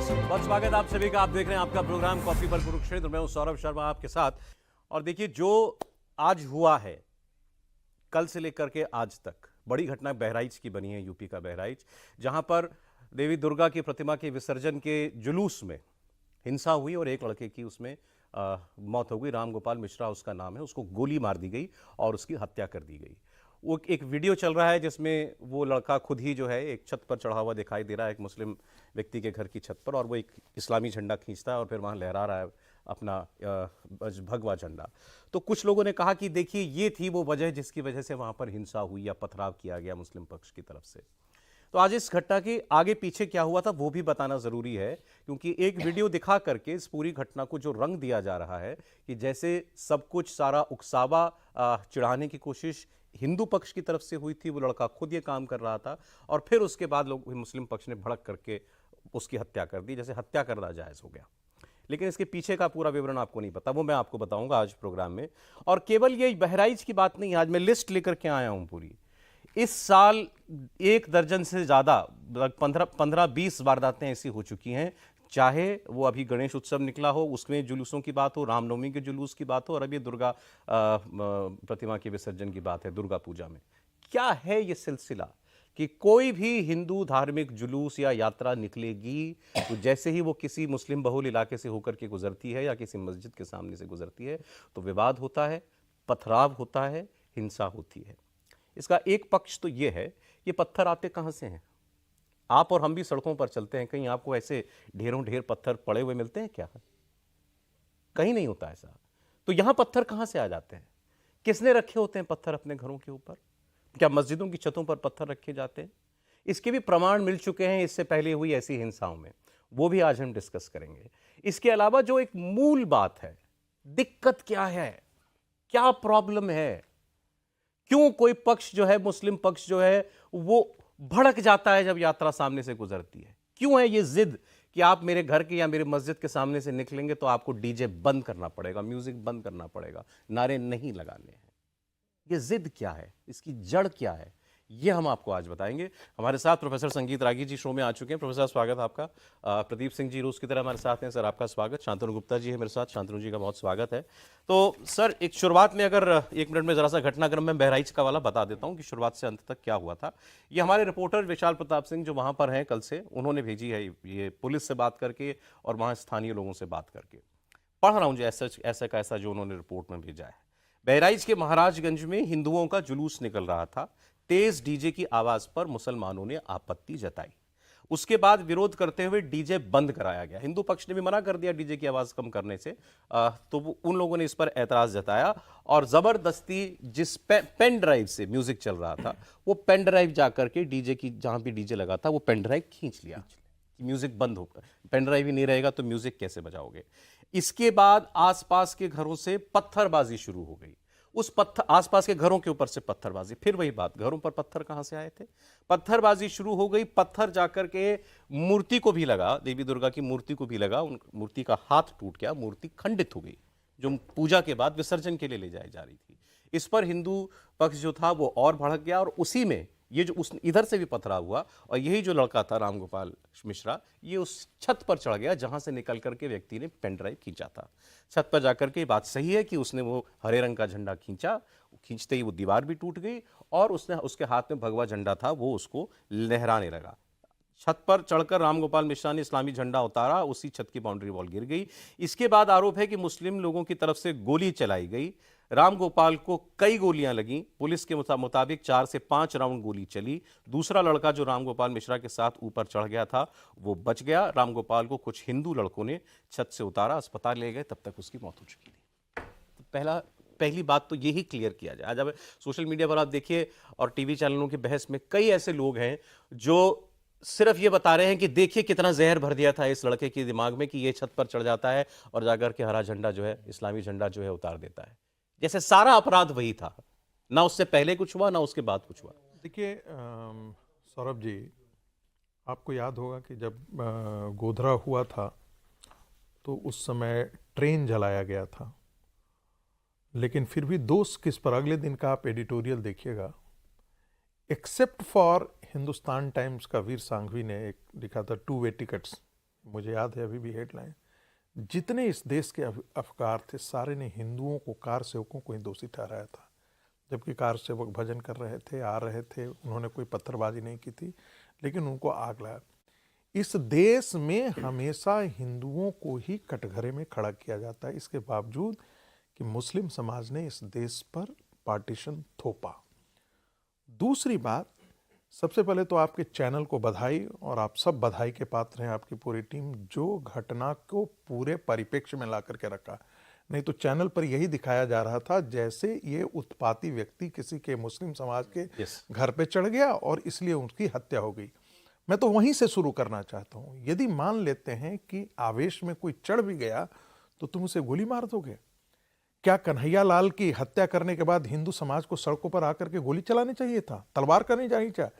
बहुत स्वागत है आप सभी का। आप देख रहे हैं आपका प्रोग्राम कॉफी पर कुरुक्षेत्र। मैं हूं सौरभ शर्मा आपके साथ। और देखिए, जो आज हुआ है, कल से लेकर के आज तक बड़ी घटना बहराइच की बनी है, यूपी का बहराइच, जहां पर देवी दुर्गा की प्रतिमा के विसर्जन के जुलूस में हिंसा हुई और एक लड़के की उसमें मौत हो गई। राम गोपाल मिश्रा उसका नाम है। उसको गोली मार दी गई और उसकी हत्या कर दी गई। वो एक वीडियो चल रहा है जिसमें वो लड़का खुद ही जो है एक छत पर चढ़ा हुआ दिखाई दे रहा है, एक मुस्लिम व्यक्ति के घर की छत पर, और वो एक इस्लामी झंडा खींचता है और फिर वहाँ लहरा रहा है अपना भगवा झंडा। तो कुछ लोगों ने कहा कि देखिए, ये थी वो वजह जिसकी वजह से वहाँ पर हिंसा हुई या पथराव किया गया मुस्लिम पक्ष की तरफ से। तो आज इस घटना के आगे पीछे क्या हुआ था वो भी बताना जरूरी है, क्योंकि एक वीडियो दिखा करके इस पूरी घटना को जो रंग दिया जा रहा है कि जैसे सब कुछ सारा उकसावा चिढ़ाने की कोशिश हिंदू पक्ष की तरफ से हुई थी। वो लड़का खुद ये काम कर रहा था और फिर उसके बाद लोग मुस्लिम पक्ष ने भड़क करके उसकी हत्या कर दी, जैसे हत्या करना जायज हो गया। लेकिन इसके पीछे का पूरा विवरण आपको नहीं पता, वो मैं आपको बताऊंगा आज प्रोग्राम में। और केवल ये बहराइच की बात नहीं, आज मैं लिस्ट लेकर के आया हूं पूरी। इस साल 1 दर्जन से ज़्यादा 15-20 वारदातें ऐसी हो चुकी हैं, चाहे वो अभी गणेश उत्सव निकला हो उसमें जुलूसों की बात हो, रामनवमी के जुलूस की बात हो, और अभी दुर्गा प्रतिमा के विसर्जन की बात है, दुर्गा पूजा में। क्या है ये सिलसिला कि कोई भी हिंदू धार्मिक जुलूस या यात्रा निकलेगी तो जैसे ही वो किसी मुस्लिम बहुल इलाके से होकर के गुजरती है या किसी मस्जिद के सामने से गुजरती है तो विवाद होता है, पथराव होता है, हिंसा होती है। इसका एक पक्ष तो ये है, ये पत्थर आते कहाँ से हैं? आप और हम भी सड़कों पर चलते हैं, कहीं आपको ऐसे ढेरों ढेर पत्थर पड़े हुए मिलते हैं क्या? कहीं नहीं होता ऐसा। तो यहां पत्थर कहां से आ जाते हैं? किसने रखे होते हैं पत्थर अपने घरों के ऊपर? क्या मस्जिदों की छतों पर पत्थर रखे जाते हैं? इसके भी प्रमाण मिल चुके हैं इससे पहले हुई ऐसी हिंसाओं में, वो भी आज हम डिस्कस करेंगे। इसके अलावा जो एक मूल बात है, दिक्कत क्या है, क्या प्रॉब्लम है, क्यों कोई पक्ष जो है, मुस्लिम पक्ष जो है, वो भड़क जाता है जब यात्रा सामने से गुजरती है? क्यों है ये जिद कि आप मेरे घर के या मेरे मस्जिद के सामने से निकलेंगे तो आपको डीजे बंद करना पड़ेगा, म्यूजिक बंद करना पड़ेगा, नारे नहीं लगाने हैं? ये जिद क्या है, इसकी जड़ क्या है, ये हम आपको आज बताएंगे। हमारे साथ प्रोफेसर संगीत रागी जी शो में आ चुके हैं। प्रोफेसर स्वागत है आपका। प्रदीप सिंह जी रूस की तरह हमारे साथ हैं, सर आपका स्वागत। शांतनु गुप्ता जी है मेरे साथ, शांतनु जी का बहुत स्वागत है। तो सर, एक शुरुआत में अगर 1 मिनट में जरा सा घटनाक्रम में बहराइच का वाला बता देता हूँ कि शुरुआत से अंत तक क्या हुआ था। ये हमारे रिपोर्टर विशाल प्रताप सिंह जो वहाँ पर हैं कल से, उन्होंने भेजी है ये पुलिस से बात करके और वहाँ स्थानीय लोगों से बात करके। पढ़ रहा हूँ जो ऐसा का ऐसा जो उन्होंने रिपोर्ट में भेजा है। बहराइच के महाराजगंज में हिंदुओं का जुलूस निकल रहा था। तेज डीजे की आवाज पर मुसलमानों ने आपत्ति जताई। उसके बाद विरोध करते हुए डीजे बंद कराया गया। हिंदू पक्ष ने भी मना कर दिया डीजे की आवाज कम करने से। तो उन लोगों ने इस पर एतराज जताया और जबरदस्ती जिस पेन ड्राइव से म्यूजिक चल रहा था, वो पेन ड्राइव जाकर के डीजे की जहां भी डीजे लगा था वो पेन ड्राइव खींच लिया। म्यूजिक बंद होकर, पेन ड्राइव ही नहीं रहेगा तो म्यूजिक कैसे बजाओगे? इसके बाद आसपास के घरों से पत्थरबाजी शुरू हो गई। उस पत्थर, आसपास के घरों के ऊपर से पत्थरबाजी। फिर वही बात, घरों पर पत्थर कहां से आए थे? पत्थरबाजी शुरू हो गई। पत्थर जाकर के मूर्ति को भी लगा, देवी दुर्गा की मूर्ति को भी लगा। उन मूर्ति का हाथ टूट गया, मूर्ति खंडित हो गई, जो पूजा के बाद विसर्जन के लिए ले जाई जा रही थी। इस पर हिंदू पक्ष जो था वो और भड़क गया और उसी में ये जो उस इधर से भी पथराव हुआ और यही जो लड़का था राम गोपाल मिश्रा, ये उस छत पर चढ़ गया जहां से निकल करके व्यक्ति ने पेन ड्राइव खींचा था। छत पर जाकर के बात सही है कि उसने वो हरे रंग का झंडा खींचा, खींचते ही वो दीवार भी टूट गई और उसने उसके हाथ में भगवा झंडा था, वो उसको लहराने लगा। छत पर चढ़कर रामगोपाल मिश्रा ने इस्लामी झंडा उतारा, उसी छत की बाउंड्री वॉल गिर गई। इसके बाद आरोप है कि मुस्लिम लोगों की तरफ से गोली चलाई गई। रामगोपाल को कई गोलियां लगीं। पुलिस के मुताबिक 4 से 5 राउंड गोली चली। दूसरा लड़का जो रामगोपाल मिश्रा के साथ ऊपर चढ़ गया था वो बच गया। रामगोपाल को कुछ हिंदू लड़कों ने छत से उतारा, अस्पताल ले गए, तब तक उसकी मौत हो चुकी थी। तो पहली बात तो यही क्लियर किया जाए। आज अब सोशल मीडिया पर आप देखिए और टीवी चैनलों की बहस में कई ऐसे लोग हैं जो सिर्फ ये बता रहे हैं कि देखिए कितना जहर भर दिया था इस लड़के के दिमाग में कि ये छत पर चढ़ जाता है और जाकर के हरा झंडा जो है, इस्लामी झंडा जो है उतार देता है। जैसे सारा अपराध वही था, ना उससे पहले कुछ हुआ ना उसके बाद कुछ हुआ। देखिए सौरभ जी, आपको याद होगा कि जब गोधरा हुआ था तो उस समय ट्रेन जलाया गया था, लेकिन फिर भी दोष किस पर? अगले दिन का आप एडिटोरियल देखिएगा, एक्सेप्ट फॉर हिंदुस्तान टाइम्स का वीर सांघवी ने एक लिखा था 2 वे टिकट्स मुझे याद है अभी भी हेडलाइन, जितने इस देश के अफकार थे सारे ने हिंदुओं को, कार सेवकों को ही दोषी ठहराया था। जबकि कार सेवक भजन कर रहे थे, आ रहे थे, उन्होंने कोई पत्थरबाजी नहीं की थी, लेकिन उनको आग लगा। इस देश में हमेशा हिंदुओं को ही कटघरे में खड़ा किया जाता है, इसके बावजूद कि मुस्लिम समाज ने इस देश पर पार्टीशन थोपा। दूसरी बात, सबसे पहले तो आपके चैनल को बधाई, और आप सब बधाई के पात्र हैं, आपकी पूरी टीम, जो घटना को पूरे परिप्रेक्ष्य में ला करके रखा। नहीं तो चैनल पर यही दिखाया जा रहा था जैसे ये उत्पाती व्यक्ति किसी के मुस्लिम समाज के घर पे चढ़ गया और इसलिए उनकी हत्या हो गई। मैं तो वहीं से शुरू करना चाहता हूं। यदि मान लेते हैं कि आवेश में कोई चढ़ भी गया तो तुम उसे गोली मार दोगे? क्या कन्हैया लाल की हत्या करने के बाद हिंदू समाज को सड़कों पर आकर के गोली चलानी चाहिए था, तलवार करनी चाहिए था?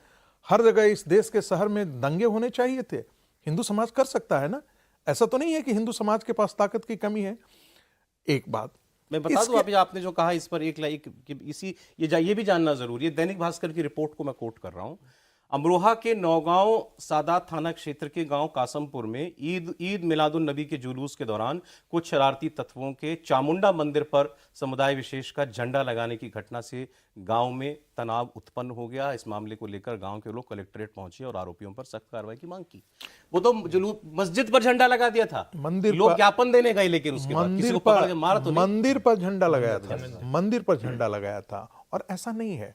हर जगह इस देश के शहर में दंगे होने चाहिए थे? हिंदू समाज कर सकता है ना? ऐसा तो नहीं है कि हिंदू समाज के पास ताकत की कमी है। एक बात मैं बता दूं, अभी आपने जो कहा इस पर ये भी जानना जरूरी है। दैनिक भास्कर की रिपोर्ट को मैं कोट कर रहा हूं। अमरोहा के नौगांव सादात थाना क्षेत्र के गांव कासमपुर में ईद मिलादुन नबी के जुलूस के दौरान कुछ शरारती तत्वों के चामुंडा मंदिर पर समुदाय विशेष का झंडा लगाने की घटना से गांव में तनाव उत्पन्न हो गया। इस मामले को लेकर गांव के लोग कलेक्ट्रेट पहुंचे और आरोपियों पर सख्त कार्रवाई की मांग की। वो तो जुलूस मस्जिद पर झंडा लगा दिया था, मंदिर लोग ज्ञापन देने गए, लेकिन उसके बाद किसी को पकड़ के मारा तो नहीं। मंदिर पर झंडा लगाया था, मंदिर पर झंडा लगाया था। और ऐसा नहीं है।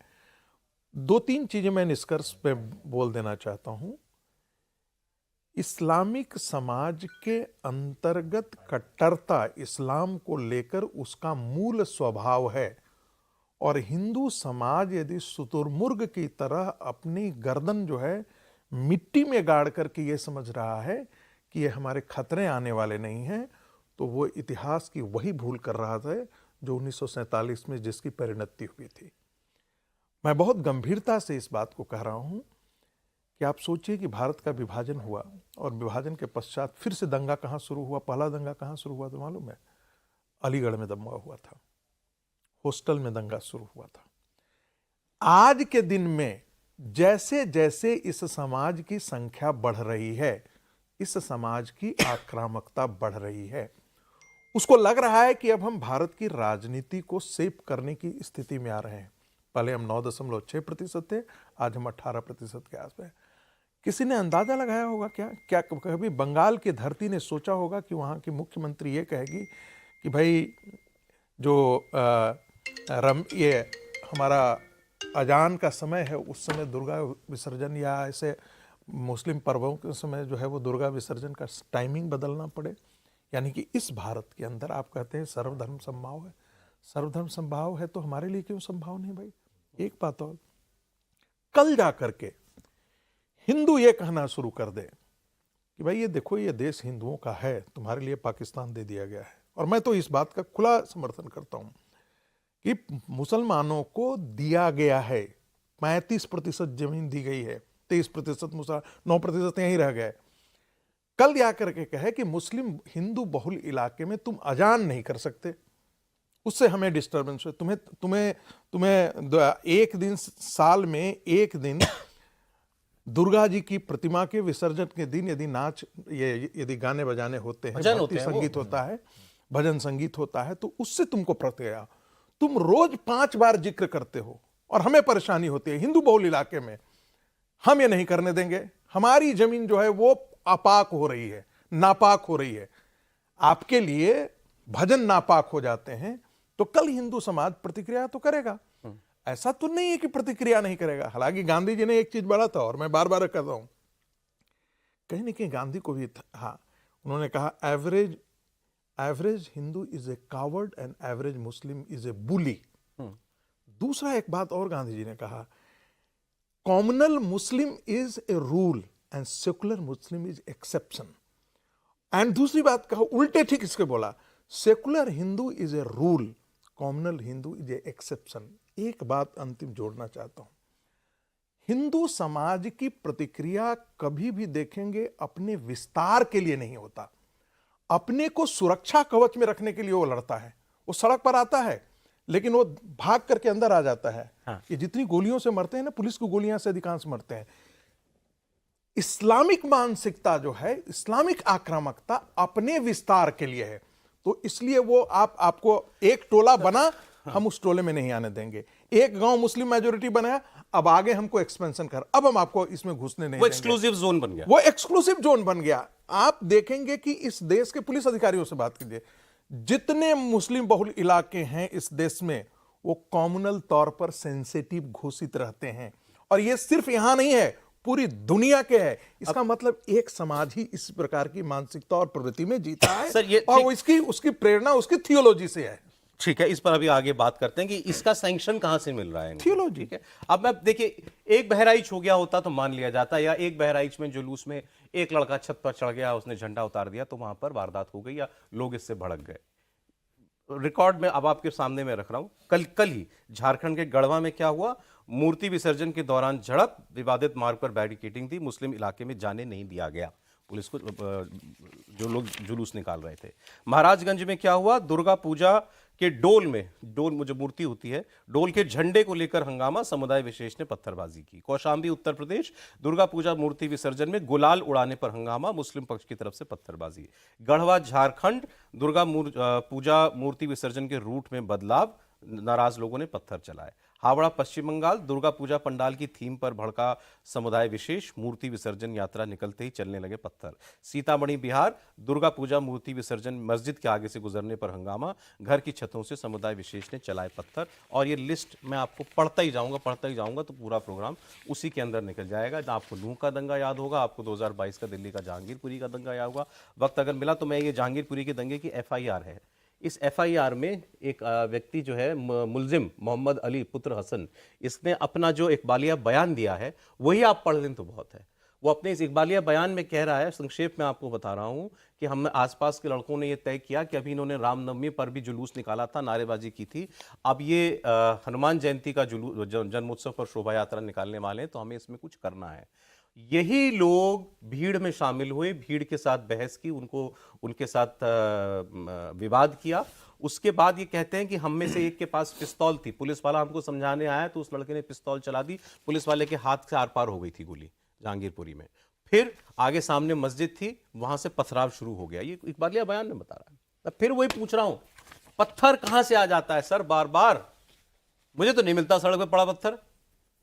दो तीन चीजें मैं निष्कर्ष पे बोल देना चाहता हूं। इस्लामिक समाज के अंतर्गत कट्टरता इस्लाम को लेकर उसका मूल स्वभाव है, और हिंदू समाज यदि शुतुरमुर्ग की तरह अपनी गर्दन जो है मिट्टी में गाड़ करके ये समझ रहा है कि ये हमारे खतरे आने वाले नहीं हैं, तो वो इतिहास की वही भूल कर रहा था जो 1947 में जिसकी परिणति हुई थी। मैं बहुत गंभीरता से इस बात को कह रहा हूं कि आप सोचिए कि भारत का विभाजन हुआ, और विभाजन के पश्चात फिर से दंगा कहां शुरू हुआ? पहला दंगा कहां शुरू हुआ तो मालूम है? अलीगढ़ में दंगा हुआ था, हॉस्टल में दंगा शुरू हुआ था। आज के दिन में जैसे जैसे इस समाज की संख्या बढ़ रही है, इस समाज की आक्रामकता बढ़ रही है। उसको लग रहा है कि अब हम भारत की राजनीति को शेप करने की स्थिति में आ रहे हैं। पहले हम 9.6% थे, आज हम 18% के आसपास। किसी ने अंदाजा लगाया होगा क्या कभी बंगाल की धरती ने सोचा होगा कि वहां की मुख्यमंत्री ये कहेगी कि भाई जो ये हमारा अजान का समय है, उस समय दुर्गा विसर्जन या ऐसे मुस्लिम पर्वों के समय जो है वो दुर्गा विसर्जन का टाइमिंग बदलना पड़े? यानी कि इस भारत के अंदर आप कहते हैं सर्वधर्म समभाव है। सर्वधर्म संभाव है तो हमारे लिए क्यों संभाव नहीं भाई? एक बात और, कल जा करके हिंदू ये कहना शुरू कर दे कि भाई ये देखो, ये देश हिंदुओं का है, तुम्हारे लिए पाकिस्तान दे दिया गया है। और मैं तो इस बात का खुला समर्थन करता हूं कि मुसलमानों को दिया गया है, 35% जमीन दी गई है, 23% मुसलमान, 9% यहीं रह गए। कल जा करके कहे कि मुस्लिम हिंदू बहुल इलाके में तुम अजान नहीं कर सकते, उससे हमें डिस्टर्बेंस है। तुम्हें एक दिन, साल में एक दिन दुर्गा जी की प्रतिमा के विसर्जन के दिन यदि यदि गाने बजाने होते हैं, भक्ति संगीत होता है, भजन संगीत होता है, तो उससे तुमको प्रतिक्रिया। तुम रोज 5 बार जिक्र करते हो और हमें परेशानी होती है हिंदू बहुल इलाके में। हम ये नहीं करने देंगे। हमारी जमीन जो है वो अपाक हो रही है, नापाक हो रही है। आपके लिए भजन नापाक हो जाते हैं, तो कल हिंदू समाज प्रतिक्रिया तो करेगा। ऐसा तो नहीं है कि प्रतिक्रिया नहीं करेगा। हालांकि गांधी जी ने एक चीज बड़ा था, और मैं बार बार कहता हूं, कहीं ना कहीं गांधी को भी हाँ, उन्होंने कहा average Hindu is a coward and average Muslim is a bully. दूसरा एक बात और गांधी जी ने कहा, communal Muslim is a rule and secular Muslim is exception. And दूसरी बात कहा, उल्टे ठीक इसके बोला, secular Hindu is a rule, communal Hindu is a exception. एक बात अंतिम जोड़ना चाहता हूं, हिंदू समाज की प्रतिक्रिया कभी भी देखेंगे अपने विस्तार के लिए नहीं होता, अपने को सुरक्षा कवच में रखने के लिए वो लड़ता है। वो सड़क पर आता है लेकिन वो भाग करके अंदर आ जाता है। हाँ। ये जितनी गोलियों से मरते हैं ना, पुलिस की गोलियां से अधिकांश मरते हैं। इस्लामिक मानसिकता जो है, इस्लामिक आक्रामकता अपने विस्तार के लिए है। तो इसलिए वो आपको एक टोला बना, हम उस टोले में नहीं आने देंगे। एक गांव मुस्लिम मेजोरिटी बनाया, अब आगे हमको एक्सपेंशन कर, अब हम आपको इसमें घुसने नहीं वो देंगे। एक्सक्लूसिव जोन बन गया। वो एक्सक्लूसिव जोन बन गया। आप देखेंगे कि इस देश के पुलिस अधिकारियों से बात कीजिए, जितने मुस्लिम बहुल इलाके हैं इस देश में, वो कॉम्युनल तौर पर सेंसिटिव घोषित रहते हैं। और ये सिर्फ यहां नहीं है, पूरी दुनिया के है। इसका मतलब एक समाज ही इस प्रकार की मानसिकता और प्रवृत्ति में जीता है सर, ये और वो उसकी प्रेरणा उसकी थियोलॉजी से है। ठीक है, इस पर अभी आगे बात करते हैं कि इसका सैंक्शन कहां से मिल रहा है इनको। थियोलॉजी। ठीक है, अब मैं देखिए, एक बहराइच हो गया होता तो मान लिया जाता, या एक बहराइच में जुलूस में एक लड़का छत पर चढ़ गया, उसने झंडा उतार दिया, तो वहां पर वारदात हो गई या लोग इससे भड़क गए। रिकॉर्ड में अब आपके सामने मैं रख रहा हूं, कल ही झारखंड के गढ़वा में क्या हुआ, मूर्ति विसर्जन के दौरान झड़प, विवादित मार्ग पर बैरिकेडिंग थी, मुस्लिम इलाके में जाने नहीं दिया गया पुलिस को, जो लोग जुलूस निकाल रहे थे। महाराजगंज में क्या हुआ, दुर्गा पूजा के डोल में, डोल जो मूर्ति होती है, डोल के झंडे को लेकर हंगामा, समुदाय विशेष ने पत्थरबाजी की। कौशाम्बी उत्तर प्रदेश, दुर्गा पूजा मूर्ति विसर्जन में गुलाल उड़ाने पर हंगामा, मुस्लिम पक्ष की तरफ से पत्थरबाजी। गढ़वा झारखंड, दुर्गा पूजा मूर्ति विसर्जन के रूट में बदलाव, नाराज लोगों ने पत्थर चलाए। हावड़ा पश्चिम बंगाल, दुर्गा पूजा पंडाल की थीम पर भड़का समुदाय विशेष, मूर्ति विसर्जन यात्रा निकलते ही चलने लगे पत्थर। सीतामढ़ी बिहार, दुर्गा पूजा मूर्ति विसर्जन मस्जिद के आगे से गुजरने पर हंगामा, घर की छतों से समुदाय विशेष ने चलाए पत्थर। और ये लिस्ट मैं आपको पढ़ता ही जाऊंगा तो पूरा प्रोग्राम उसी के अंदर निकल जाएगा। आपको नूह का दंगा याद होगा, आपको 2022 का दिल्ली का जहांगीरपुरी का दंगा याद होगा। वक्त अगर मिला तो मैं ये जहांगीरपुरी के दंगे की FIR है, इस FIR में एक व्यक्ति जो है मुलजिम मोहम्मद अली पुत्र हसन, इसने अपना जो इकबालिया बयान दिया है वही आप पढ़ लें तो बहुत है। वो अपने इस इकबालिया बयान में कह रहा है, संक्षेप में आपको बता रहा हूं, कि हम आसपास के लड़कों ने ये तय किया कि अभी इन्होंने रामनवमी पर भी जुलूस निकाला था, नारेबाजी की थी, अब ये हनुमान जयंती का जुलूस जन्मोत्सव पर शोभा यात्रा निकालने वाले हैं, तो हमें इसमें कुछ करना है। यही लोग भीड़ में शामिल हुए, भीड़ के साथ बहस की, उनके साथ विवाद किया। उसके बाद ये कहते हैं कि हम में से एक के पास पिस्तौल थी, पुलिस वाला हमको समझाने आया तो उस लड़के ने पिस्तौल चला दी, पुलिस वाले के हाथ से आर पार हो गई थी गोली जहांगीरपुरी में। फिर आगे सामने मस्जिद थी, वहां से पथराव शुरू हो गया। ये इकबालिया बयान में बता रहा है। फिर वही पूछ रहा हूं, पत्थर कहां से आ जाता है सर? बार बार मुझे तो नहीं मिलता सड़क पे पड़ा पत्थर।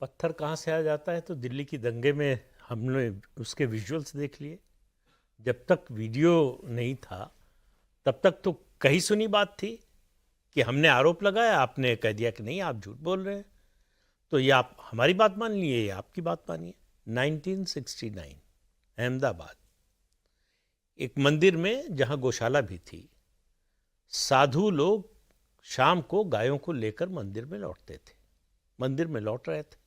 पत्थर कहाँ से आ जाता है तो दिल्ली की दंगे में हमने उसके विजुअल्स देख लिए। जब तक वीडियो नहीं था तब तक तो कही सुनी बात थी कि हमने आरोप लगाया, आपने कह दिया कि नहीं आप झूठ बोल रहे हैं, तो ये आप हमारी बात मान लिए, ये आपकी बात मानिए। 1969 अहमदाबाद, एक मंदिर में जहाँ गौशाला भी थी, साधु लोग शाम को गायों को लेकर मंदिर में लौटते थे, मंदिर में लौट रहे थे,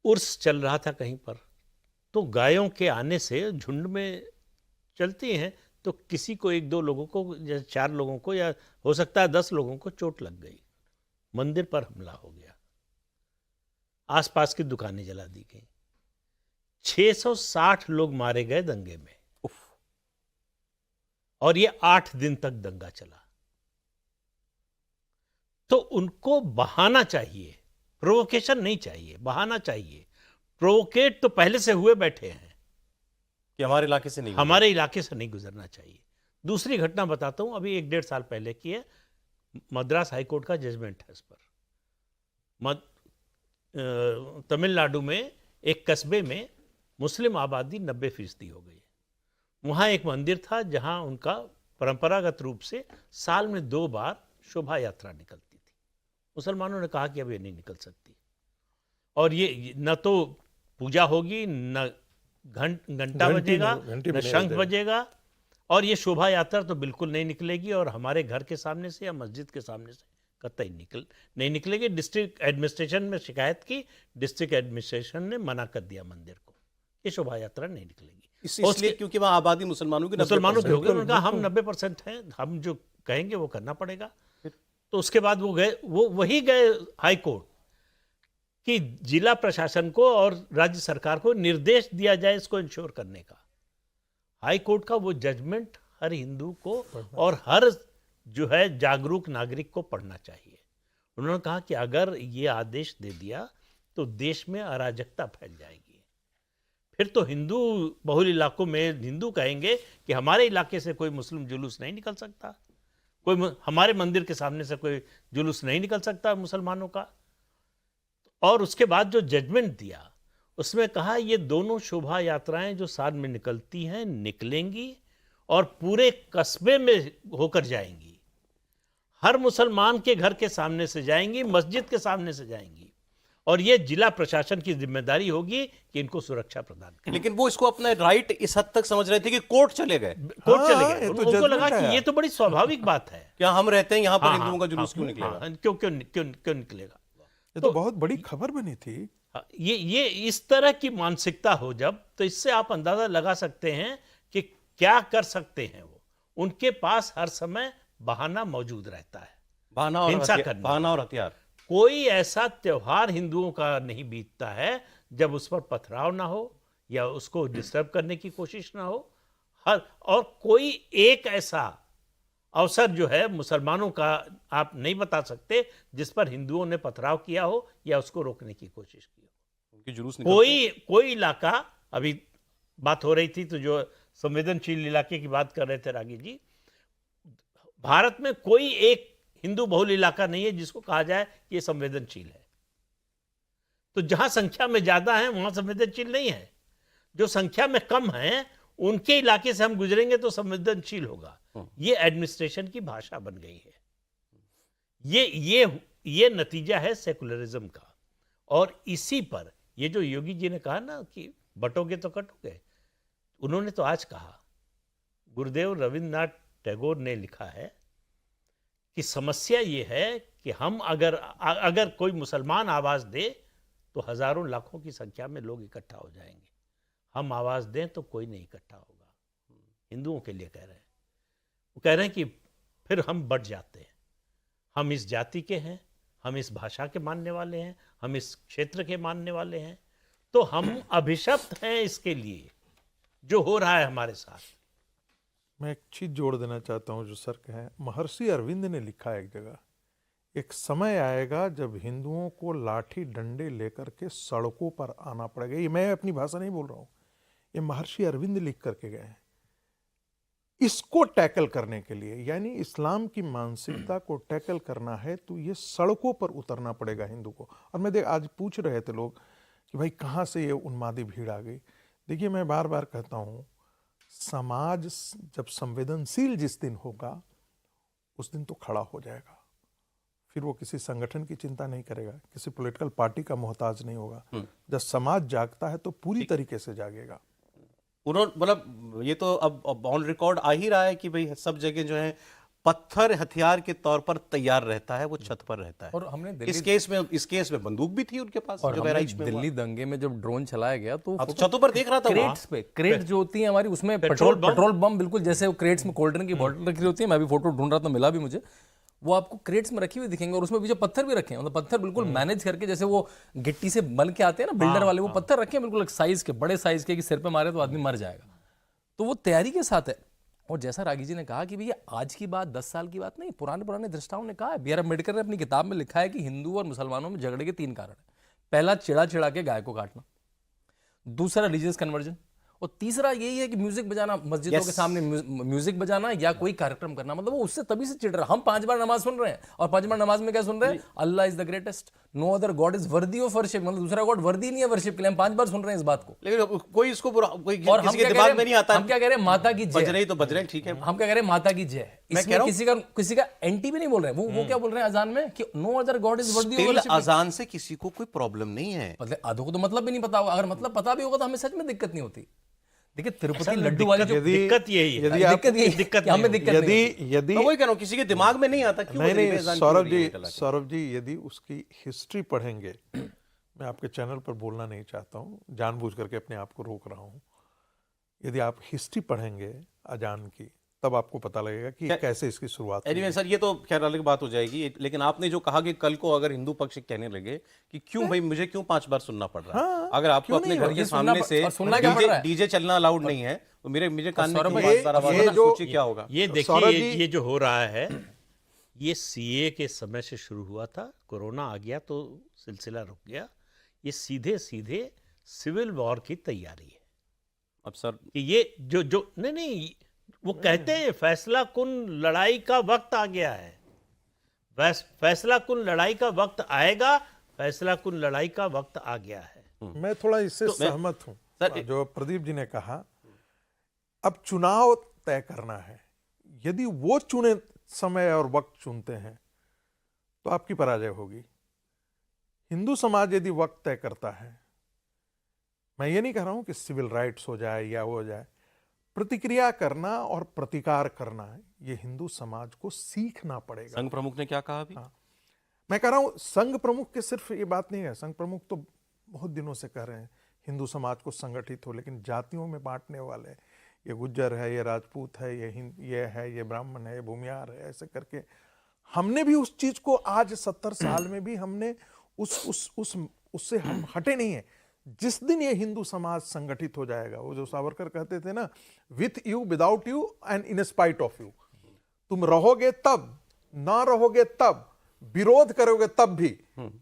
उर्स चल रहा था कहीं पर, तो गायों के आने से झुंड में चलती हैं, तो किसी को 1-2 लोगों को या 4 लोगों को या हो सकता है 10 लोगों को चोट लग गई, मंदिर पर हमला हो गया, आसपास की दुकानें जला दी गई, 660 लोग मारे गए दंगे में। और ये 8 दिन तक दंगा चला। तो उनको बहाना चाहिए, प्रोवोकेशन नहीं चाहिए, बहाना चाहिए। प्रोवोकेट तो पहले से हुए बैठे हैं कि हमारे इलाके से नहीं, हमारे इलाके से नहीं गुजरना चाहिए। दूसरी घटना बताता हूं, अभी 1-1.5 साल पहले की है, मद्रास हाईकोर्ट का जजमेंट है इस पर। तमिलनाडु में एक कस्बे में मुस्लिम आबादी 90% हो गई। वहाँ एक मंदिर था जहाँ उनका परंपरागत रूप से साल में 2 बार शोभा यात्रा निकलती थी। मुसलमानों ने कहा कि अब ये नहीं निकल सकती, और ये न तो पूजा होगी, न घंटा बजेगा, न शंख बजेगा, और ये शोभा यात्रा तो बिल्कुल नहीं निकलेगी, और हमारे घर के सामने से या मस्जिद के सामने से कतई नहीं निकलेगी। डिस्ट्रिक्ट एडमिनिस्ट्रेशन में शिकायत की, डिस्ट्रिक्ट एडमिनिस्ट्रेशन ने मना कर दिया मंदिर को, ये शोभा यात्रा नहीं निकलेगी। इसलिए क्योंकि वहां आबादी मुसलमानों की हो गई। उन्होंने कहा हम 90% हैं, हम जो कहेंगे वो करना पड़ेगा। तो उसके बाद वही गए हाई कोर्ट कि जिला प्रशासन को और राज्य सरकार को निर्देश दिया जाए इसको इंश्योर करने का। हाई कोर्ट का वो जजमेंट हर हिंदू को और हर जो है जागरूक नागरिक को पढ़ना चाहिए। उन्होंने कहा कि अगर ये आदेश दे दिया तो देश में अराजकता फैल जाएगी। फिर तो हिंदू बहुल इलाकों में हिंदू कहेंगे कि हमारे इलाके से कोई मुस्लिम जुलूस नहीं निकल सकता, हमारे मंदिर के सामने से कोई जुलूस नहीं निकल सकता मुसलमानों का। और उसके बाद जो जजमेंट दिया उसमें कहा ये दोनों शोभा यात्राएं जो साल में निकलती हैं निकलेंगी और पूरे कस्बे में होकर जाएंगी, हर मुसलमान के घर के सामने से जाएंगी, मस्जिद के सामने से जाएंगी, और ये जिला प्रशासन की जिम्मेदारी होगी कि इनको सुरक्षा प्रदान करें। लेकिन वो इसको अपना राइट इस हद तक समझ रहे थे कि कोर्ट चले गए, कोर्ट चले हाँ, गए। ये तो उनको लगा judgment कि है। ये तो बड़ी स्वाभाविक बात है। क्या हम रहते हैं यहाँ पर हाँ, हिंदुओं का जुलूस हाँ, क्यों निकलेगा? हाँ, क्यों क्यों क्यों क्यों निकलेगा? ये तो बहुत बड़ी खबर बनी थी। हाँ, ये इस तरह की मानसिकता हो जब, तो इससे आप अंदाजा लगा सकते हैं कि क्या कर सकते हैं वो। उनके पास हर समय बहाना मौजूद रहता है, बहाना और हिंसा हथियार, करने बहाना और हथियार। कोई ऐसा त्योहार हिंदुओं का नहीं बीतता है जब उस पर पथराव ना हो या उसको डिस्टर्ब करने की कोशिश ना हो। और कोई एक ऐसा अवसर जो है मुसलमानों का आप नहीं बता सकते जिस पर हिंदुओं ने पथराव किया हो या उसको रोकने की कोशिश की हो। उनकी जुलूस निकलते हैं। कोई इलाका, अभी बात हो रही थी तो जो संवेदनशील इलाके की बात कर रहे थे रागी जी, भारत में कोई एक हिंदू बहुल इलाका नहीं है जिसको कहा जाए कि ये संवेदनशील है। तो जहां संख्या में ज्यादा है वहां संवेदनशील नहीं है, जो संख्या में कम है उनके इलाके से हम गुजरेंगे तो संवेदनशील होगा। ये एडमिनिस्ट्रेशन की भाषा बन गई है। ये नतीजा है सेकुलरिज्म का। और इसी पर ये जो योगी जी ने कहा ना कि बटोगे तो कटोगे, उन्होंने तो आज कहा, गुरुदेव रविन्द्रनाथ टैगोर ने लिखा है कि समस्या ये है कि हम अगर कोई मुसलमान आवाज दे तो हजारों लाखों की संख्या में लोग इकट्ठा हो जाएंगे, हम आवाज दें तो कोई नहीं इकट्ठा होगा। हिंदुओं के लिए कह रहे हैं, वो कह रहे हैं कि फिर हम बढ़ जाते हैं, हम इस जाति के हैं, हम इस भाषा के मानने वाले हैं, हम इस क्षेत्र के मानने वाले हैं, तो हम अभिशप्त हैं इसके लिए जो हो रहा है हमारे साथ। मैं एक चीज जोड़ देना चाहता हूँ जो सर कहे, महर्षि अरविंद ने लिखा है एक जगह, एक समय आएगा जब हिंदुओं को लाठी डंडे लेकर के सड़कों पर आना पड़ेगा। ये मैं अपनी भाषा नहीं बोल रहा हूँ, ये महर्षि अरविंद लिख करके गए हैं। इसको टैकल करने के लिए, यानी इस्लाम की मानसिकता को टैकल करना है तो ये सड़कों पर उतरना पड़ेगा हिंदू को। और मैं आज पूछ रहे थे लोग कि भाई कहाँ से ये उन्मादी भीड़ आ गई। देखिए मैं बार बार कहता हूँ, समाज जब संवेदनशील जिस दिन होगा उस दिन तो खड़ा हो जाएगा, फिर वो किसी संगठन की चिंता नहीं करेगा, किसी पॉलिटिकल पार्टी का मोहताज नहीं होगा। जब समाज जागता है तो पूरी तरीके से जागेगा। उन्होंने मतलब ये तो अब ऑन रिकॉर्ड आ ही रहा है कि भाई सब जगह जो है पत्थर हथियार के तौर पर तैयार रहता है, वो छत पर रहता है। और हमने इस केस में बंदूक भी थी उनके पास, और जो हमने बहराइच में दिल्ली दंगे में जब ड्रोन चलाया गया तो अब छतों पर देख रहा था क्रेट्स पे, क्रेट जो होती है हमारी उसमें पेट्रोल बम बिल्कुल जैसे वो क्रेट्स में कोल्ड ड्रिंक की बोतल रखी होती है, मैं भी फोटो ढूंढ रहा था मिला भी मुझे, वो आपको क्रेट्स में रखी हुई दिखेंगे और उसमें पीछे पत्थर भी रखे हैं, मतलब पत्थर बिल्कुल मैनेज करके, जैसे वो गिट्टी से बन के आते हैं ना बिल्डर वाले, वो पत्थर रखे हैं बिल्कुल साइज के, बड़े साइज के, कि सिर पे मारे तो आदमी मर जाएगा। तो वो तैयारी के साथ है। और जैसा रागी जी ने कहा कि भैया आज की बात 10 साल की बात नहीं, पुराने दृष्टाओं ने कहा है। बी आर अम्बेडकर ने अपनी किताब में लिखा है कि हिंदू और मुसलमानों में झगड़े के 3 कारण हैं। पहला, चिड़ा के गाय को काटना, दूसरा रिलीजियस कन्वर्जन, और तीसरा यही है कि म्यूजिक बजाना, मस्जिदों के सामने म्यूजिक बजाना या कोई कार्यक्रम करना। मतलब वो उससे तभी से चिढ़ रहा। हम 5 बार नमाज सुन रहे हैं और 5 बार नमाज में क्या सुन रहे हैं, Allah is the greatest, no other god is worthy of worship, मतलब दूसरा गॉड वर्दी नहीं है वर्शिप के लिए। हम 5 बार सुन रहे हैं इस बात को, लेकिन कोई इसको कोई और किसी के दिमाग में नहीं आता। हम क्या कह रहे हैं, माता की बज जय, रही तो बज रहे, ठीक है। हम क्या कह रहे हैं, माता की जय। इसमें किसी का एंटी भी नहीं बोल रहे हैं। वो क्या बोल रहे हैं अजान में कि no other god is worthy of worship. अजान से किसी को कोई प्रॉब्लम नहीं है, मतलब आधों को तो मतलब भी नहीं पता होगा। अगर मतलब पता भी होगा तो हमें सच में दिक्कत नहीं होती। देखिए तिरुपति लड्डू वाली जो दिक्कत यही है, यदि आप दिक्कत हमें दिक्कत नहीं, यदि मैं वही कह रहा हूं, किसी के दिमाग में नहीं आता क्यों। नहीं सौरभ जी यदि उसकी हिस्ट्री पढ़ेंगे, मैं आपके चैनल पर बोलना नहीं चाहता हूँ, जानबूझ करके अपने आप को रोक रहा हूँ। यदि आप हिस्ट्री पढ़ेंगे अजान की, तब आपको पता लगेगा कि कैसे इसकी शुरुआत हुई। एनीवे सर, ये तो खैर अलग बात हो जाएगी। लेकिन आपने जो कहा कि कल को अगर हिंदू पक्ष कहने लगे कि क्यों भाई मुझे क्यों 5 बार सुनना पड़ रहा है, अगर आपको अपने घर के सामने से डीजे चलना अलाउड नहीं है तो मुझे कान में सोचिए क्या होगा। ये देखिए, ये जो हो रहा है ये सीए के समय से शुरू हुआ था, कोरोना आ गया तो सिलसिला रुक गया। ये सीधे सीधे सिविल वॉर की तैयारी है। अब सर कि ये जो जो नहीं नहीं, वो कहते हैं फैसला कुन लड़ाई का वक्त आ गया है, फैसला कुन लड़ाई का वक्त आएगा, फैसला कुन लड़ाई का वक्त आ गया है। मैं थोड़ा इससे सहमत हूँ सर, जो प्रदीप जी ने कहा। अब चुनाव तय करना है, यदि वो चुने समय और वक्त चुनते हैं तो आपकी पराजय होगी। हिंदू समाज यदि वक्त तय करता है, मैं ये नहीं कह रहा हूं कि सिविल राइट्स हो जाए या वो हो जाए, प्रतिक्रिया करना और प्रतिकार करना, ये हिंदू समाज को सीखना पड़ेगा। संघ प्रमुख ने क्या कहा अभी? हाँ, मैं कह रहा हूं संघ प्रमुख के सिर्फ ये बात नहीं है, संघ प्रमुख तो बहुत दिनों से कह रहे हैं हिंदू समाज को संगठित हो, लेकिन जातियों में बांटने वाले, ये गुज्जर है, ये राजपूत है, ये है, ये ब्राह्मण है, ये भूमियार है, ऐसे करके हमने भी उस चीज को आज 70 साल में भी हमने उससे हम हटे नहीं है। जिस दिन ये हिंदू समाज संगठित हो जाएगा, वो जो सावरकर कहते थे ना, with you, without you and in spite of you, तुम रहोगे तब, ना रहोगे तब, विरोध करोगे तब भी,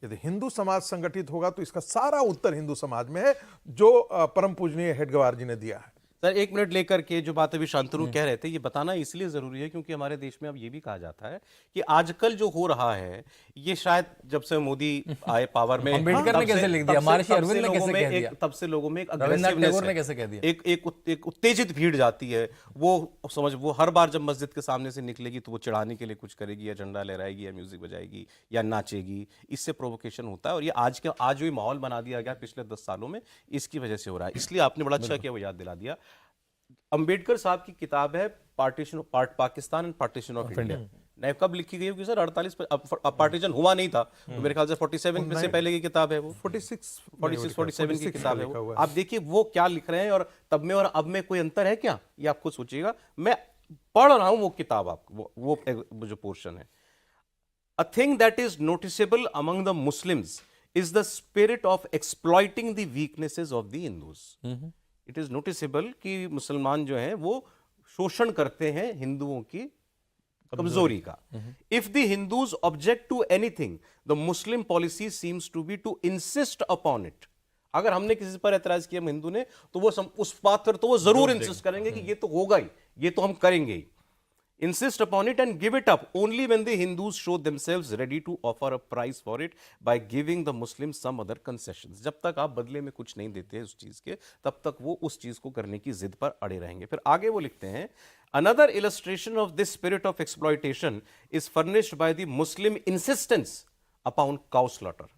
यदि हिंदू समाज संगठित होगा तो इसका सारा उत्तर हिंदू समाज में है, जो परम पूजनीय हेडगेवार जी ने दिया है। सर 1 मिनट लेकर के जो बात अभी शांतनु कह रहे थे, ये बताना इसलिए जरूरी है क्योंकि हमारे देश में अब ये भी कहा जाता है कि आजकल जो हो रहा है ये शायद जब से मोदी आए पावर में, अम्बेडकर ने कैसे लिख दिया, महर्षि अरविंद ने कैसे कह दिया, तब से लोगों में एक रविन्द्रनाथ aggressiveness टैगोर ने है, कैसे कह दिया, एक उत्तेजित भीड़ जाती है। वो हर बार जब मस्जिद के सामने से निकलेगी तो वो चिढ़ाने के लिए कुछ करेगी, या झंडा लहराएगी, या म्यूजिक बजाएगी, या नाचेगी। इससे प्रोवोकेशन होता है, और ये आज जो माहौल बना दिया गया पिछले 10 सालों में, इसकी वजह से हो रहा है। इसलिए आपने बड़ा अच्छा किया, वो याद दिला दिया। अंबेडकर साहब की किताब है Pakistan and partition of India. नए कब लिखी गई होगी सर? 48 पार्टीशन हुआ नहीं था, तो मेरे ख्याल से 47 से पहले की किताब है वो, 47 की किताब है वो। आप देखिए वो क्या लिख रहे हैं, और तब में और अब में कोई अंतर है क्या, ये आप खुद सोचिएगा। मैं पढ़ रहा हूं वो किताब, आप वो जो पोर्शन है, a thing that is noticeable among the Muslims is the spirit of exploiting the weaknesses of the Hindus. It is noticeable कि मुसलमान जो हैं वो शोषण करते हैं हिंदुओं की कमजोरी का। If the Hindus object to anything, the Muslim policy seems to be to insist upon it. अगर हमने किसी पर एतराज किया हिंदू ने, तो वो उस बात पर तो वो जरूर इंसिस्ट करेंगे कि ये तो होगा ही, ये तो हम करेंगे ही। Insist upon it and give it up only when the Hindus show themselves ready to offer a price for it by giving the Muslims some other concessions. जब तक आप बदले में कुछ नहीं देते उस चीज के, तब तक वो उस चीज को करने की जिद पर अड़े रहेंगे। फिर आगे वो लिखते हैं, another illustration of this spirit of exploitation is furnished by the Muslim insistence upon cow slaughter.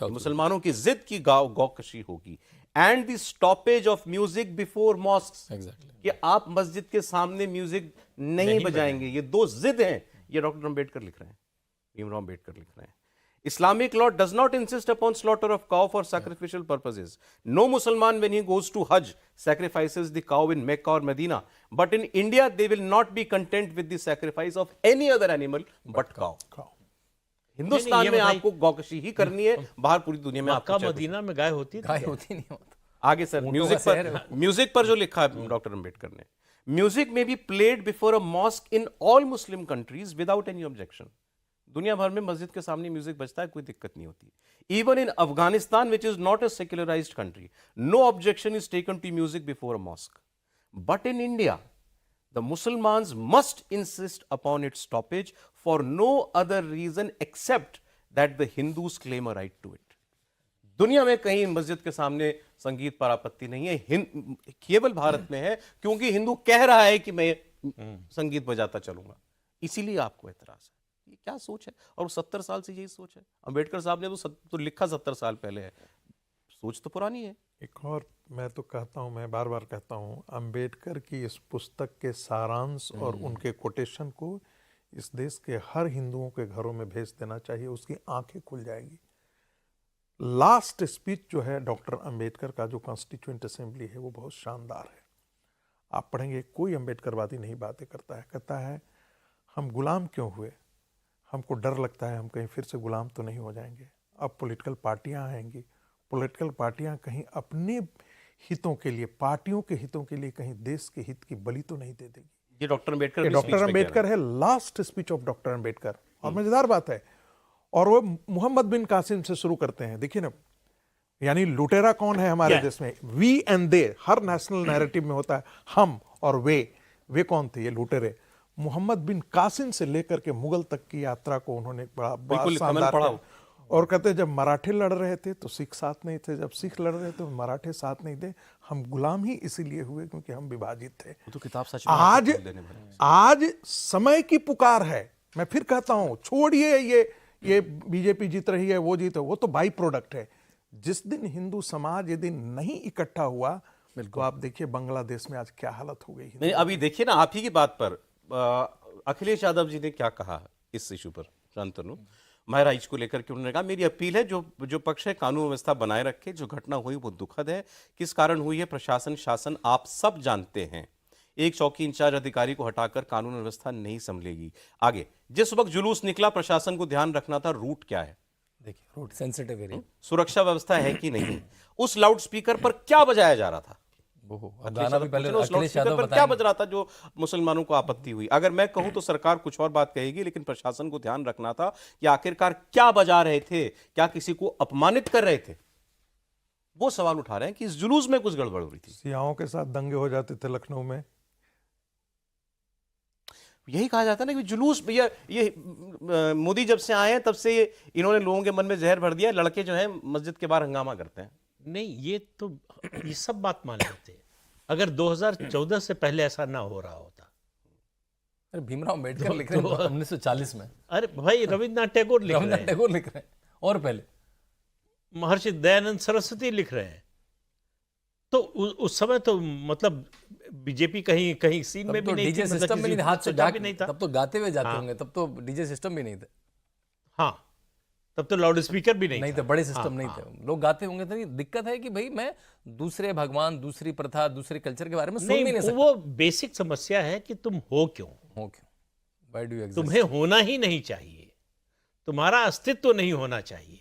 मुसलमानों की जिद की गौकशी होगी, and the stoppage of music before mosques, कि आप मस्जिद के सामने म्यूजिक नहीं बजाएंगे। ये दो जिद हैं, ये डॉक्टर अंबेडकर लिख रहे हैं, भीमराव अंबेडकर लिख रहे हैं। Islamic law does not insist upon slaughter of cow for sacrificial purposes. No Musliman when he goes to Hajj sacrifices the cow in Mecca or Medina, but in India they will not be content with the sacrifice of any other animal but cow. Hindustan में आपको गौकशी ही करनी है, बाहर पूरी दुनिया में Mecca Medina में गाय होती नहीं होता। आगे सर म्यूजिक पर जो लिखा है डॉक्टर अंबेडकर ने, म्यूजिक में be played before a mosque in all Muslim countries without any objection. दुनिया भर में मस्जिद के सामने म्यूजिक बजता है, कोई दिक्कत नहीं होती। Even in Afghanistan which is not a secularized country, no objection is taken to music before a mosque, but in India the Muslims must insist upon its stoppage for no other reason except that the Hindus claim a right to it. दुनिया में कहीं मस्जिद के सामने संगीत पर आपत्ति नहीं है, केवल भारत में है क्योंकि हिंदू कह रहा है कि मैं संगीत बजाता चलूंगा, इसीलिए आपको एतराज है। ये क्या सोच है? और 70 साल से यही सोच है। अंबेडकर साहब ने तो लिखा 70 साल पहले है, सोच तो पुरानी है। एक और मैं तो कहता हूँ, मैं बार बार कहता हूँ, अंबेडकर की इस पुस्तक के सारांश और उनके कोटेशन को इस देश के हर हिंदुओं के घरों में भेज देना चाहिए, उसकी आंखें खुल जाएंगी। लास्ट स्पीच जो है डॉक्टर अंबेडकर का, जो कॉन्स्टिट्यूएंट असेंबली है, वो बहुत शानदार है। आप पढ़ेंगे, कोई अंबेडकरवादी नहीं बातें करता है, कहता है हम गुलाम क्यों हुए, हमको डर लगता है हम कहीं फिर से गुलाम तो नहीं हो जाएंगे। अब पॉलिटिकल पार्टियां आएंगी, पॉलिटिकल पार्टियां कहीं अपने हितों के लिए, पार्टियों के हितों के लिए कहीं देश के हित की बलि तो नहीं दे देगी। ये डॉक्टर अंबेडकर है, last speech of doctor Ambedkar. और मजेदार बात है, और वो मोहम्मद बिन कासिम से शुरू करते हैं। देखिए ना, यानी लुटेरा कौन है हमारे Yeah. देश में? वी एंड दे, हर नेशनल नैरेटिव में होता है हम और वे कौन थे ये लुटेरे? मोहम्मद बिन कासिम से लेकर के मुगल तक की यात्रा को उन्होंने बड़ा बिल्कुल, शानदार कमल किया। और कहते हैं जब मराठे लड़ रहे थे तो सिख साथ नहीं थे, जब सिख लड़ रहे थे तो मराठे साथ नहीं थे। हम गुलाम ही इसीलिए हुए क्योंकि हम विभाजित थे। वो तो किताब सच आज समय की पुकार है। मैं फिर कहता हूं, छोड़िए ये बीजेपी जीत रही है, वो जीत, वो तो बाई प्रोडक्ट है। जिस दिन हिंदू समाज ये दिन नहीं इकट्ठा हुआ तो आप देखिए बांग्लादेश में आज क्या हालत हो गई है। नहीं, अभी देखिए ना, आप ही की बात पर अखिलेश यादव जी ने क्या कहा इस इशू पर, शांतनु महराइच को लेकर के उन्होंने कहा, मेरी अपील है जो पक्ष है कानून व्यवस्था बनाए रखे। जो घटना हुई वो दुखद है, किस कारण हुई है प्रशासन शासन आप सब जानते हैं। एक चौकी इंचार्ज अधिकारी को हटाकर कानून व्यवस्था नहीं संभलेगी। आगे, जिस वक्त जुलूस निकला प्रशासन को ध्यान रखना था, रूट क्या है? देखिए, रूट सेंसिटिव एरिया, सुरक्षा व्यवस्था है कि नहीं? उस लाउड स्पीकर पर क्या बजाया जा रहा था? अब गाना भी पहले उस अखिलेश लाउडस्पीकर यादव पर क्या बज रहा था जो मुसलमानों को आपत्ति हुई? अगर मैं कहूं तो सरकार कुछ और बात कहेगी, लेकिन प्रशासन को ध्यान रखना था कि आखिरकार क्या बजा रहे थे, क्या किसी को अपमानित कर रहे थे? वो सवाल उठा रहे हैं कि इस जुलूस में कुछ गड़बड़ हो रही थी। सियाओं के साथ दंगे हो जाते थे लखनऊ में। यही कहा जाता है ना कि जुलूस, ये मोदी जब से आए हैं तब से इन्होंने लोगों के मन में जहर भर दिया। लड़के जो हैं मस्जिद के बाहर हंगामा करते हैं। नहीं, ये सब बात मान लेते हैं अगर 2014 से पहले ऐसा ना हो रहा होता। अरे भीमराव अम्बेडकर लिख रहे हैं 1940 में, अरे भाई रविन्द्रनाथ टैगोर लिख रहे रविन्द्रनाथ हैं, टैगोर लिख रहे हैं, और पहले महर्षि दयानंद सरस्वती लिख रहे हैं। तो उस समय तो मतलब बीजेपी कहीं कहीं सीन में तब भी तो नहीं थी, डीजे मतलब सिस्टम में किसी नहीं, हाथ से सोचा भी नहीं था। तब तो गाते हुए जाते हाँ। होंगे, तब तो डीजे सिस्टम भी नहीं थे। हाँ, तब तो लाउड स्पीकर भी नहीं नहीं था। थे, बड़े सिस्टम नहीं थे, लोग गाते होंगे। तो दिक्कत है कि भाई मैं दूसरे भगवान, दूसरी प्रथा, दूसरे कल्चर के बारे में सुन भी नहीं सकता। वो बेसिक समस्या है कि तुम हो क्यों, Why do you exist? तुम्हें होना ही नहीं चाहिए, तुम्हारा अस्तित्व नहीं होना चाहिए।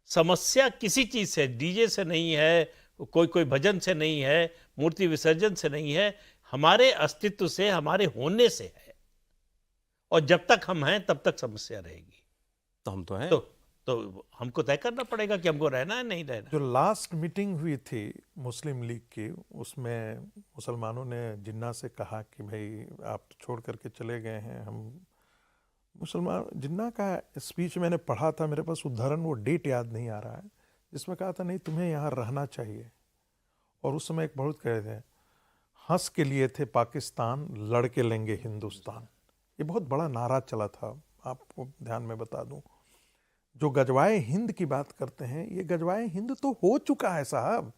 समस्या किसी चीज से, डीजे से नहीं है, कोई भजन से नहीं है, मूर्ति विसर्जन से नहीं है, हमारे अस्तित्व से, हमारे होने से है। और जब तक हम हैं तब तक समस्या रहेगी। तो हम तो हैं। तो हमको तय करना पड़ेगा कि हमको रहना है नहीं रहना। जो लास्ट मीटिंग हुई थी मुस्लिम लीग की, उसमें मुसलमानों ने जिन्ना से कहा कि भाई आप छोड़ करके चले गए हैं, हम मुसलमान। जिन्ना का स्पीच मैंने पढ़ा था, मेरे पास उदाहरण वो डेट याद नहीं आ रहा है, जिसमें कहा था नहीं तुम्हें यहाँ रहना चाहिए। और उस समय एक बहुत कह रहे थे, हंस के लिए थे पाकिस्तान, लड़ के लेंगे हिंदुस्तान। ये बहुत बड़ा नारा चला था, आपको ध्यान में बता दूं। जो गजवाए हिंद की बात करते हैं, ये गजवाए हिंद तो हो चुका है साहब।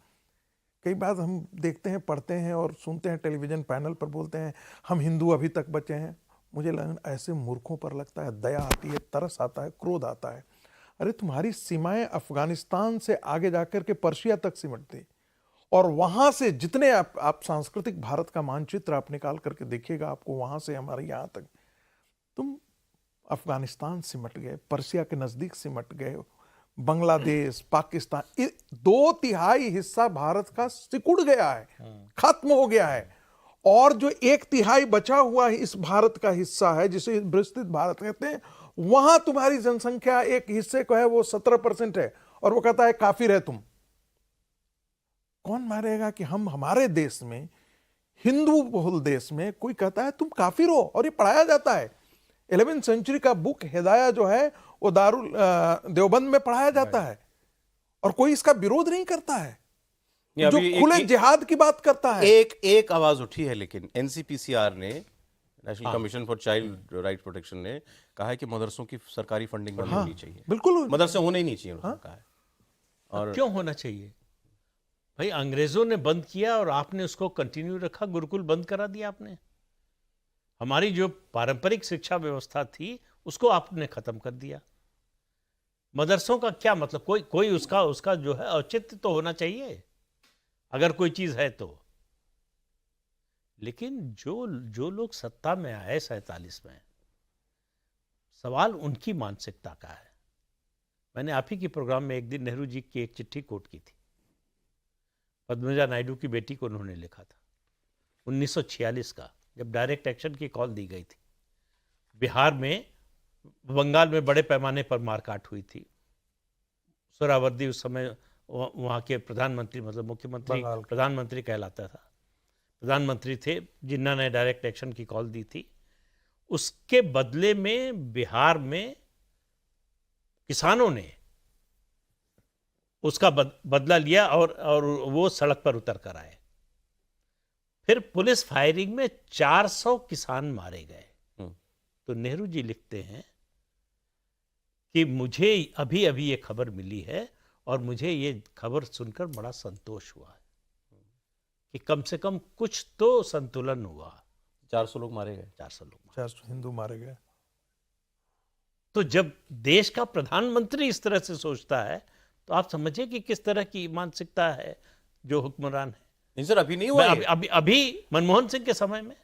कई बार हम देखते हैं, पढ़ते हैं और सुनते हैं, टेलीविजन पैनल पर बोलते हैं हम हिंदू अभी तक बचे हैं। मुझे ऐसे मूर्खों पर लगता है दया आती है, तरस आता है, क्रोध आता है। अरे तुम्हारी सीमाएं अफगानिस्तान से आगे जाकर के पर्शिया तक सिमटती, और वहां से जितने आप सांस्कृतिक भारत का मानचित्र आप निकाल करके देखिएगा, आपको वहां से हमारे यहाँ तक, तुम अफगानिस्तान सिमट गए, पर्शिया के नजदीक सिमट गए, बांग्लादेश, पाकिस्तान, 2/3 हिस्सा भारत का सिकुड़ गया है, खत्म हो गया है। और जो 1/3 बचा हुआ इस भारत का हिस्सा है, जिसे विस्तृत भारत कहते हैं, वहां तुम्हारी जनसंख्या एक हिस्से को है वो 17% है, और वो कहता है काफिर है तुम। कौन मारेगा कि हम हमारे देश में, हिंदू बहुल देश में, कोई कहता है तुम काफिर हो, और ये पढ़ाया जाता है। 11वीं सेंचुरी का बुक हिदाया जो है वो दारुल देवबंद में पढ़ाया जाता है, और कोई इसका विरोध नहीं करता है, जो खुले जिहाद की बात करता है। एक आवाज उठी है, लेकिन एनसीपीसीआर ने, national commission for child right protection ने कहा है कि मदरसों की सरकारी फंडिंग बंद होनी चाहिए। बिल्कुल, मदरसे होने ही नहीं चाहिए, उन्होंने कहा है। और क्यों होना चाहिए भाई? अंग्रेजों ने बंद किया और आपने उसको कंटिन्यू रखा, गुरुकुल बंद करा दिया आपने। हमारी जो पारंपरिक शिक्षा व्यवस्था थी उसको आपने खत्म कर दिया। मदरसों का क्या मतलब? कोई उसका जो है औचित्य तो होना चाहिए, अगर कोई चीज है तो। लेकिन जो लोग सत्ता में आए 47 में, सवाल उनकी मानसिकता का है। मैंने आप ही के प्रोग्राम में एक दिन नेहरू जी की एक चिट्ठी कोट की थी, पद्मजा नायडू की बेटी को उन्होंने लिखा था, 1946 का, जब डायरेक्ट एक्शन की कॉल दी गई थी। बिहार में, बंगाल में बड़े पैमाने पर मारकाट हुई थी। सोहरावर्दी उस समय वहाँ के प्रधानमंत्री, मतलब मुख्यमंत्री बंगाल के। प्रधानमंत्री कहलाता था, प्रधानमंत्री थे जिन्हों ने डायरेक्ट एक्शन की कॉल दी थी। उसके बदले में बिहार में किसानों ने उसका बदला लिया और वो सड़क पर उतर कर आए। फिर पुलिस फायरिंग में 400 किसान मारे गए। तो नेहरू जी लिखते हैं कि मुझे अभी अभी ये खबर मिली है और मुझे ये खबर सुनकर बड़ा संतोष हुआ है कि कम से कम कुछ तो संतुलन हुआ। 400 लोग मारे गए। 400 लोग। 400 हिंदू मारे गए। तो जब देश का प्रधानमंत्री इस तरह से सोचता है तो आप समझिए कि किस तरह की मानसिकता है जो हुक्मरान है। नहीं सर, अभी नहीं हुआ ये। अभी मनमोहन सिंह के समय में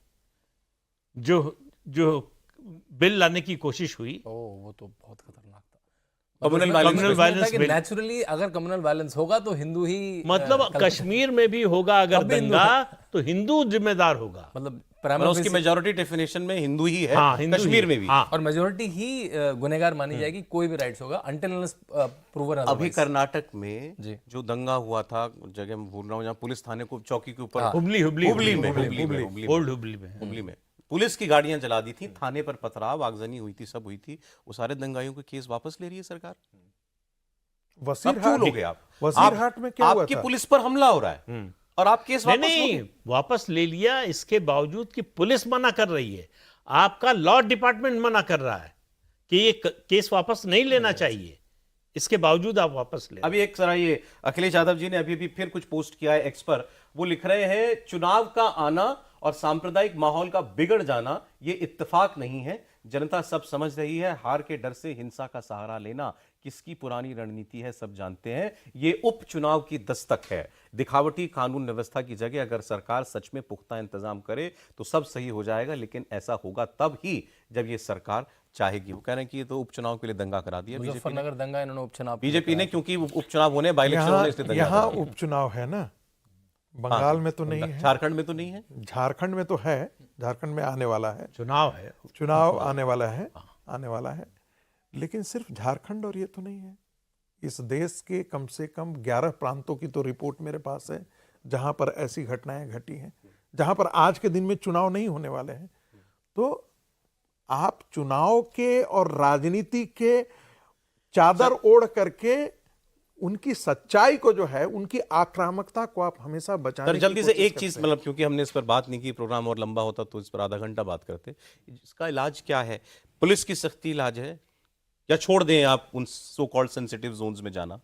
जो बिल लाने की कोशिश हुई, वो तो बहुत खतरनाक था। Communal violence bill. नेचुरली अगर कम्युनल वायलेंस होगा तो हिंदू ही मतलब कश्मीर में भी होगा अगर तब भी हिंदू दंगा तो हिंदू जिम्मेदार होगा। मतलब उसकी मेजॉरिटी डेफिनेशन में हिंदू ही है। हाँ, हिंदू कश्मीर ही। में भी। हाँ। और मेजोरिटी ही गुनहगार मानी जाएगी, कोई भी राइट्स होगा अनटिल अनलेस प्रूवन अभी अदरवाइज। कर्नाटक में जी। जो दंगा हुआ था, जगह मैं भूल रहा हूँ, जहाँ पुलिस थाने को चौकी के ऊपर हुबली ओल्ड हुबली में हुबली में पुलिस की गाड़ियां जला दी थी, थाने पर पथराव, आगजनी हुई थी, सब हुई थी। वो सारे दंगाइयों के केस वापस ले रही है सरकार। अब क्यों लोगे आप? वसीरहाट में क्या हुआ आपकी था? पुलिस पर हमला हो रहा है और आप केस वापस नहीं लोगे? वापस ले लिया, इसके बावजूद कि पुलिस मना कर रही है, आपका लॉ डिपार्टमेंट मना कर रहा है कि ये केस वापस नहीं लेना चाहिए, इसके बावजूद आप वापस ले। अभी एक जरा ये अखिलेश यादव जी ने अभी फिर कुछ पोस्ट किया है एक्स पर। वो लिख रहे हैं, चुनाव का आना और सांप्रदायिक माहौल का बिगड़ जाना ये इत्तेफाक नहीं है। जनता सब समझ रही है, हार के डर से हिंसा का सहारा लेना किसकी पुरानी रणनीति है, सब जानते हैं। ये उपचुनाव की दस्तक है। दिखावटी कानून व्यवस्था की जगह अगर सरकार सच में पुख्ता इंतजाम करे तो सब सही हो जाएगा, लेकिन ऐसा होगा तब ही जब ये सरकार चाहेगी। वो कह रहे हैं कि ये तो उपचुनाव के लिए दंगा करा दिया मुजफ्फरनगर दंगा इन्होंने उपचुनाव बीजेपी ने, क्योंकि उपचुनाव होने, बाई इलेक्शन होने, इसलिए दंगा यहाँ करा दिया। उपचुनाव है ना, बंगाल में तो नहीं है, झारखंड में तो नहीं है। झारखंड में तो है, झारखंड में आने वाला है, चुनाव है, चुनाव आने वाला है। लेकिन सिर्फ झारखंड और ये तो नहीं है, इस देश के कम से कम 11 प्रांतों की तो रिपोर्ट मेरे पास है जहां पर ऐसी घटनाएं घटी हैं, जहां पर आज के दिन में चुनाव नहीं होने वाले हैं। तो आप चुनाव के और राजनीति के चादर ओढ़ करके उनकी सच्चाई को जो है, उनकी आक्रामकता को आप हमेशा बचाने सर की जल्दी से कोशिश एक करते चीज, हैं। मतलब क्योंकि हमने इस पर बात नहीं की, प्रोग्राम और लंबा होता तो इस पर आधा घंटा बात करते। इसका इलाज क्या है? पुलिस की सख्ती इलाज है या छोड़ दें आप उन सो कॉल्ड सेंसिटिव जोन्स में जाना?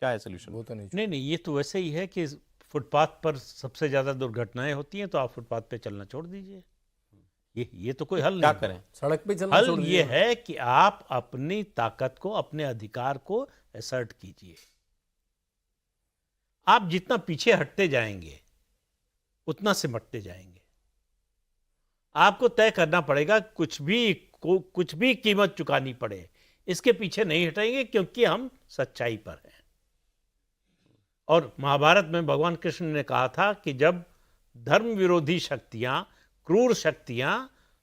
क्या है सोल्यूशन? वो तो नहीं। नहीं, ये तो वैसे ही है कि फुटपाथ पर सबसे ज्यादा दुर्घटनाएं होती हैं, तो आप फुटपाथ पे चलना छोड़ दीजिए। ये तो कोई हल क्या नहीं। करें? सड़क पे चलना हल छोड़ ये दीजिए। है कि आप अपनी ताकत को, अपने अधिकार को असर्ट कीजिए। आप जितना पीछे हटते जाएंगे उतना सिमटते जाएंगे। आपको तय करना पड़ेगा, कुछ भी कीमत चुकानी पड़े, इसके पीछे नहीं हटेंगे, क्योंकि हम सच्चाई पर हैं। और महाभारत में भगवान कृष्ण ने कहा था कि जब धर्म विरोधी शक्तियां, क्रूर शक्तियां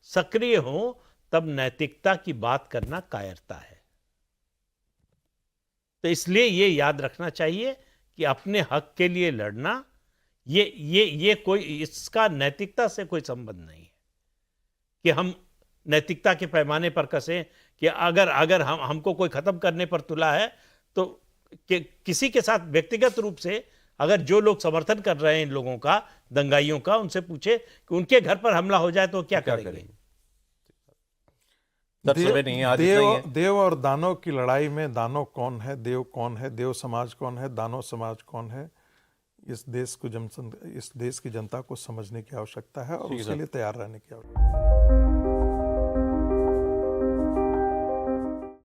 सक्रिय हों, तब नैतिकता की बात करना कायरता है। तो इसलिए ये याद रखना चाहिए कि अपने हक के लिए लड़ना, ये कोई, इसका नैतिकता से कोई संबंध नहीं है कि हम नैतिकता के पैमाने पर कसें कि अगर हमको कोई खत्म करने पर तुला है तो किसी के साथ व्यक्तिगत रूप से अगर जो लोग समर्थन कर रहे हैं इन लोगों का, दंगाइयों का, उनसे पूछे कि उनके घर पर हमला हो जाए तो क्या करेंगे? देव और दानव की लड़ाई में दानव कौन है, देव कौन है, देव समाज कौन है, दानव समाज कौन है, इस देश की जनता को समझने की आवश्यकता है और उसके लिए तैयार रहने की आवश्यकता है।